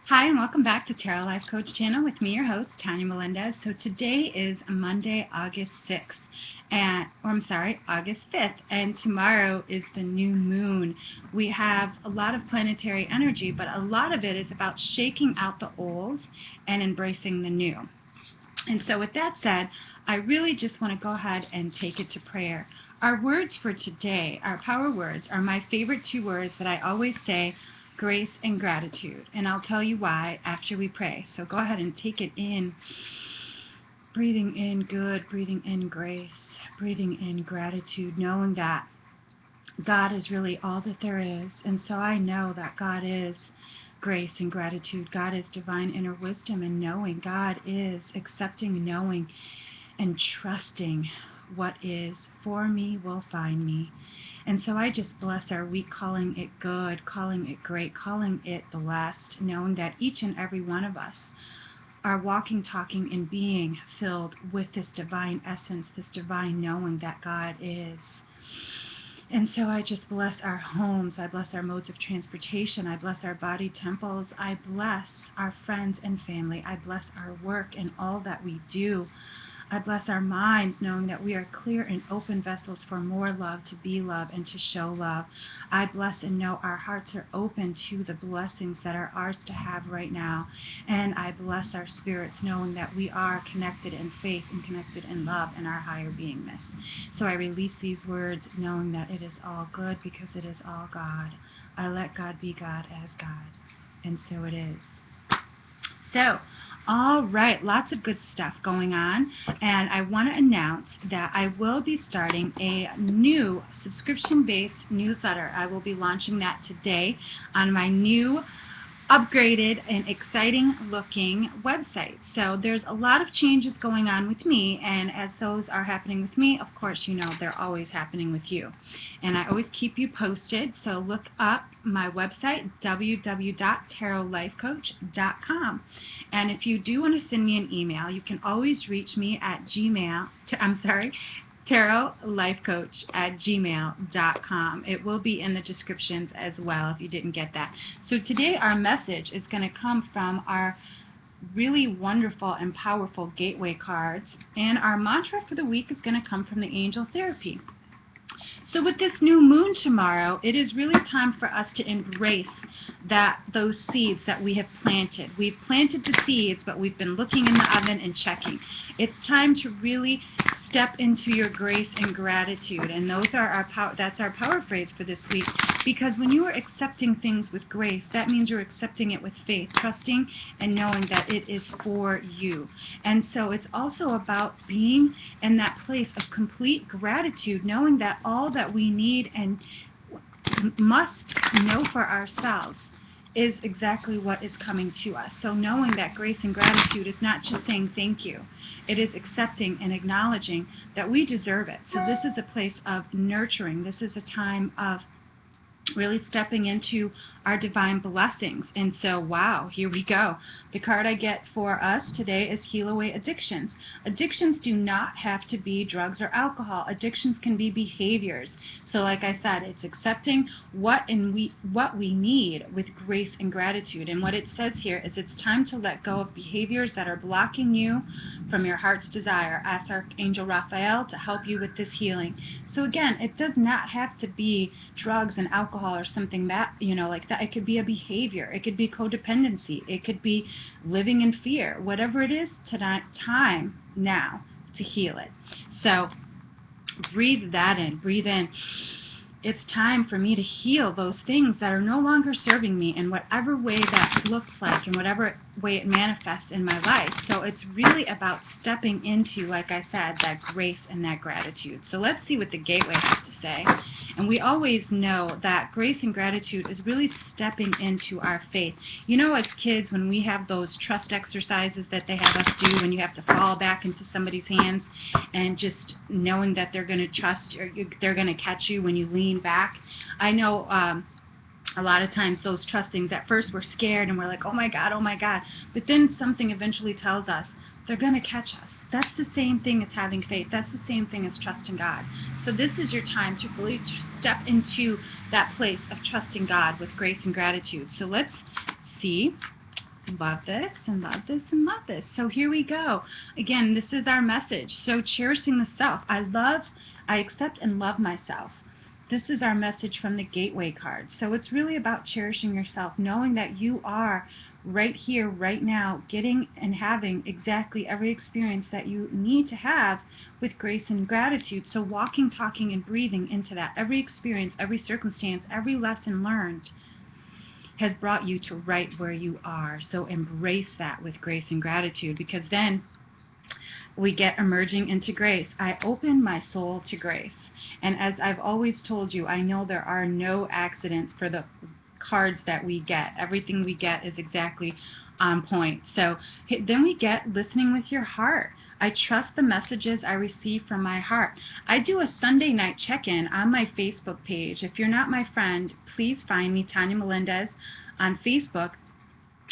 Hi, and welcome back to Tarot Life Coach channel with me, your host, Tonya Melendez. So today is Monday, August 6th, August 5th, and tomorrow is the new moon. We have a lot of planetary energy, but a lot of it is about shaking out the old and embracing the new. And so with that said, I really just want to go ahead and take it to prayer. Our words for today, our power words, are my favorite two words that I always say: grace and gratitude. And I'll tell you why after we pray. So go ahead and take it in. Breathing in good, breathing in grace, breathing in gratitude, knowing that God is really all that there is. And so I know that God is grace and gratitude. God is divine inner wisdom, and knowing God is accepting, knowing, and trusting what is for me will find me. And so I just bless our week, calling it good, calling it great, calling it blessed, knowing that each and every one of us are walking, talking, and being filled with this divine essence, this divine knowing that God is. And so I just bless our homes, I bless our modes of transportation, I bless our body temples, I bless our friends and family, I bless our work and all that we do. I bless our minds, knowing that we are clear and open vessels for more love, to be love, and to show love. I bless and know our hearts are open to the blessings that are ours to have right now. And I bless our spirits, knowing that we are connected in faith and connected in love in our higher beingness. So I release these words, knowing that it is all good because it is all God. I let God be God as God. And so it is. So, all right, lots of good stuff going on, and I want to announce that I will be starting a new subscription-based newsletter. I will be launching that today on my new upgraded and exciting looking website. So there's a lot of changes going on with me, and as those are happening with me, of course, you know they're always happening with you. And I always keep you posted, so look up my website, www.tarotlifecoach.com. And if you do want to send me an email, you can always reach me at tarotlifecoach@gmail.com. It will be in the descriptions as well if you didn't get that. So today our message is going to come from our really wonderful and powerful gateway cards, and our mantra for the week is going to come from the angel therapy. So with this new moon tomorrow, it is really time for us to embrace those seeds that we have planted. We've planted the seeds, but we've been looking in the oven and checking. It's time to really step into your grace and gratitude, and that's our power phrase for this week. Because when you are accepting things with grace, that means you're accepting it with faith, trusting and knowing that it is for you. And so it's also about being in that place of complete gratitude, knowing that all that we need and must know for ourselves is exactly what is coming to us. So knowing that grace and gratitude is not just saying thank you. It is accepting and acknowledging that we deserve it. So this is a place of nurturing. This is a time of really stepping into our divine blessings. And so, wow, here we go. The card I get for us today is Heal Away Addictions. Addictions do not have to be drugs or alcohol. Addictions can be behaviors. So like I said, it's accepting what we need with grace and gratitude. And what it says here is it's time to let go of behaviors that are blocking you from your heart's desire. Ask Archangel Raphael to help you with this healing. So again, it does not have to be drugs and alcohol or something that, like that. It could be a behavior. It could be codependency. It could be living in fear. Whatever it is, time now to heal it. So breathe that in. Breathe in. It's time for me to heal those things that are no longer serving me in whatever way that looks like and whatever way it manifests in my life. So it's really about stepping into, like I said, that grace and that gratitude. So let's see what the gateway has to say. And we always know that grace and gratitude is really stepping into our faith. You know, as kids, when we have those trust exercises that they have us do, when you have to fall back into somebody's hands and just knowing that they're going to trust or they're going to catch you when you lean back. I know a lot of times those trustings, at first we're scared and we're like, oh my God, but then something eventually tells us they're going to catch us. That's the same thing as having faith. That's the same thing as trusting God. So this is your time to really step into that place of trusting God with grace and gratitude. So let's see Love this and love this and love this. So here we go. Again, this is our message. So cherishing the self. I accept and love myself. This is our message from the Gateway card. So it's really about cherishing yourself, knowing that you are right here, right now, getting and having exactly every experience that you need to have with grace and gratitude. So walking, talking, and breathing into that. Every experience, every circumstance, every lesson learned has brought you to right where you are. So embrace that with grace and gratitude, because then we get emerging into grace. I open my soul to grace. And as I've always told you, I know there are no accidents for the cards that we get. Everything we get is exactly on point. So then we get listening with your heart. I trust the messages I receive from my heart. I do a Sunday night check-in on my Facebook page. If you're not my friend, please find me, Tonya Melendez, on Facebook.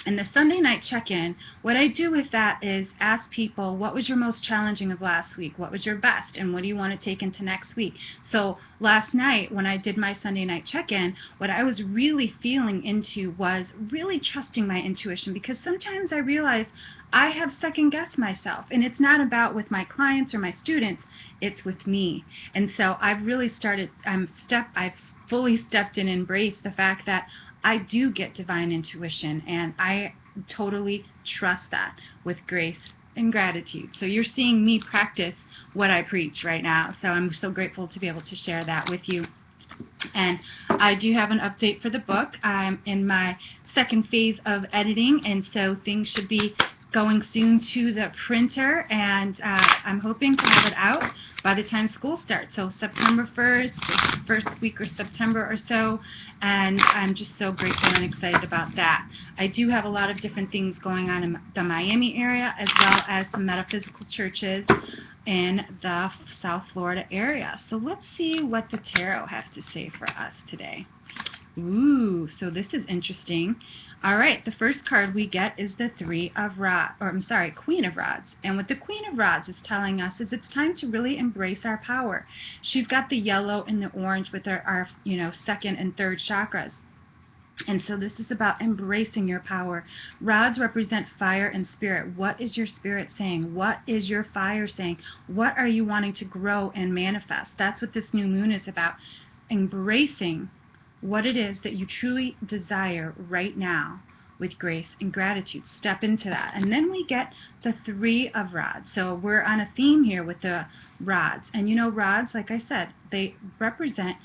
And the Sunday night check-in, what I do with that is ask people, what was your most challenging of last week? What was your best? And what do you want to take into next week? So last night, when I did my Sunday night check-in, what I was really feeling into was really trusting my intuition, because sometimes I realize I have second-guessed myself. And it's not about with my clients or my students, it's with me. And so I've really started, I've fully stepped in and embraced the fact that I do get divine intuition, and I totally trust that with grace and gratitude. So you're seeing me practice what I preach right now. So I'm so grateful to be able to share that with you. And I do have an update for the book. I'm in my second phase of editing, and so things should be going soon to the printer, and I'm hoping to have it out by the time school starts. So September 1st, first week or September or so, and I'm just so grateful and excited about that. I do have a lot of different things going on in the Miami area, as well as some metaphysical churches in the South Florida area. So let's see what the tarot has to say for us today. Ooh, so this is interesting. All right, the first card we get is the Queen of Rods. And what the Queen of Rods is telling us is it's time to really embrace our power. She's got the yellow and the orange with our second and third chakras. And so this is about embracing your power. Rods represent fire and spirit. What is your spirit saying? What is your fire saying? What are you wanting to grow and manifest? That's what this new moon is about. Embracing what it is that you truly desire right now with grace and gratitude. Step into that. And then we get the Three of Rods. So we're on a theme here with the rods. And rods, like I said, they represent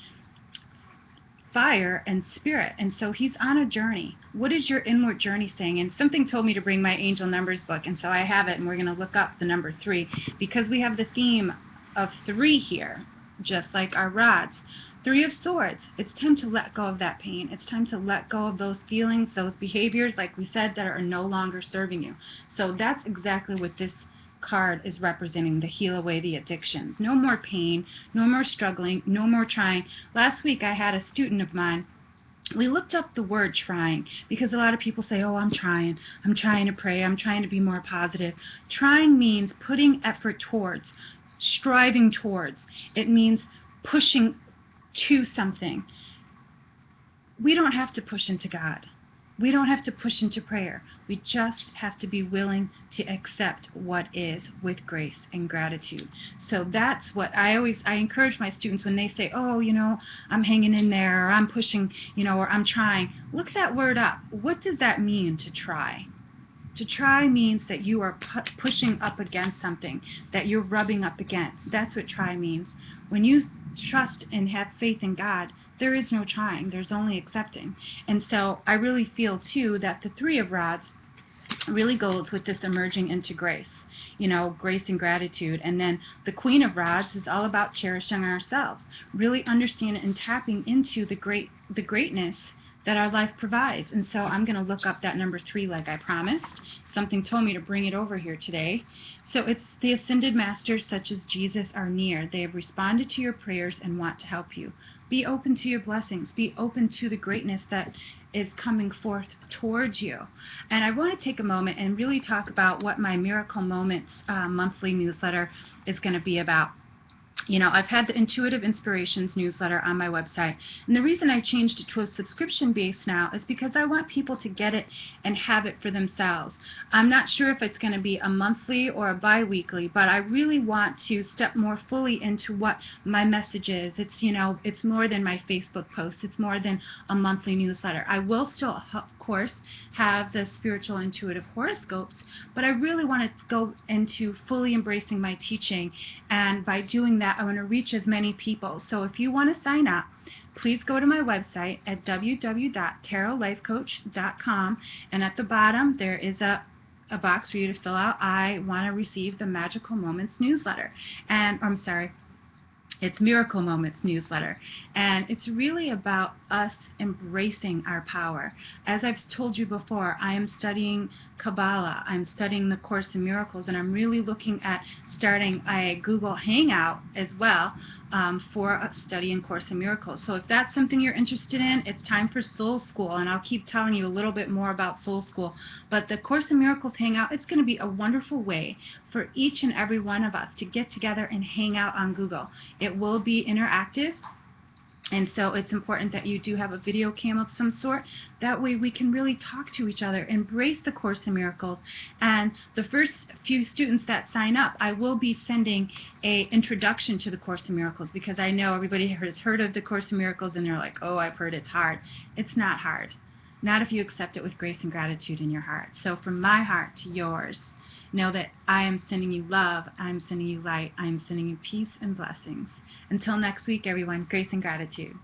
fire and spirit. And so he's on a journey. What is your inward journey saying? And something told me to bring my angel numbers book, and so I have it, and we're going to look up the number 3, because we have the theme of 3 here, just like our rods. 3 of Swords. It's time to let go of that pain. It's time to let go of those feelings, those behaviors, like we said, that are no longer serving you. So that's exactly what this card is representing, to heal away the addictions. No more pain, no more struggling, no more trying. Last week I had a student of mine. We looked up the word trying, because a lot of people say, oh, I'm trying to pray, I'm trying to be more positive. Trying means putting effort towards, striving towards. It means pushing to something. We don't have to push into God. We don't have to push into prayer. We just have to be willing to accept what is with grace and gratitude. So that's what I encourage my students when they say, oh, I'm hanging in there, or I'm pushing, or I'm trying. Look that word up. What does that mean, to try? To try means that you are pushing up against something, that you're rubbing up against. That's what try means. When you trust and have faith in God, there is no trying. There's only accepting. And so I really feel, too, that the Three of Rods really goes with this emerging into grace, grace and gratitude. And then the Queen of Rods is all about cherishing ourselves, really understanding and tapping into the greatness that our life provides. And so I'm going to look up that number 3 like I promised. Something told me to bring it over here today. So it's the ascended masters such as Jesus are near. They have responded to your prayers and want to help you. Be open to your blessings. Be open to the greatness that is coming forth towards you. And I want to take a moment and really talk about what my Miracle Moments monthly newsletter is going to be about. I've had the Intuitive Inspirations newsletter on my website, and the reason I changed it to a subscription base now is because I want people to get it and have it for themselves. I'm not sure if it's going to be a monthly or a bi-weekly, but I really want to step more fully into what my message is. It's more than my Facebook posts. It's more than a monthly newsletter. I will still, of course, have the spiritual intuitive horoscopes, but I really want to go into fully embracing my teaching, and by doing that I want to reach as many people. So if you want to sign up, please go to my website at www.tarotlifecoach.com, and at the bottom there is a box for you to fill out. I want to receive the Magical Moments newsletter, and I'm sorry, it's Miracle Moments newsletter, and it's really about us embracing our power. As I've told you before, I am studying Kabbalah, I'm studying the Course in Miracles, and I'm really looking at starting a Google Hangout as well for a study in Course in Miracles. So if that's something you're interested in, it's time for Soul School, and I'll keep telling you a little bit more about Soul School. But the Course in Miracles Hangout, it's going to be a wonderful way for each and every one of us to get together and hang out on Google. It will be interactive, and so it's important that you do have a video cam of some sort. That way we can really talk to each other, embrace the Course in Miracles. And the first few students that sign up, I will be sending an introduction to the Course in Miracles, because I know everybody has heard of the Course in Miracles and they're like, oh, I've heard it's hard. It's not hard. Not if you accept it with grace and gratitude in your heart. So from my heart to yours, know that I am sending you love, I'm sending you light, I'm sending you peace and blessings. Until next week, everyone, grace and gratitude.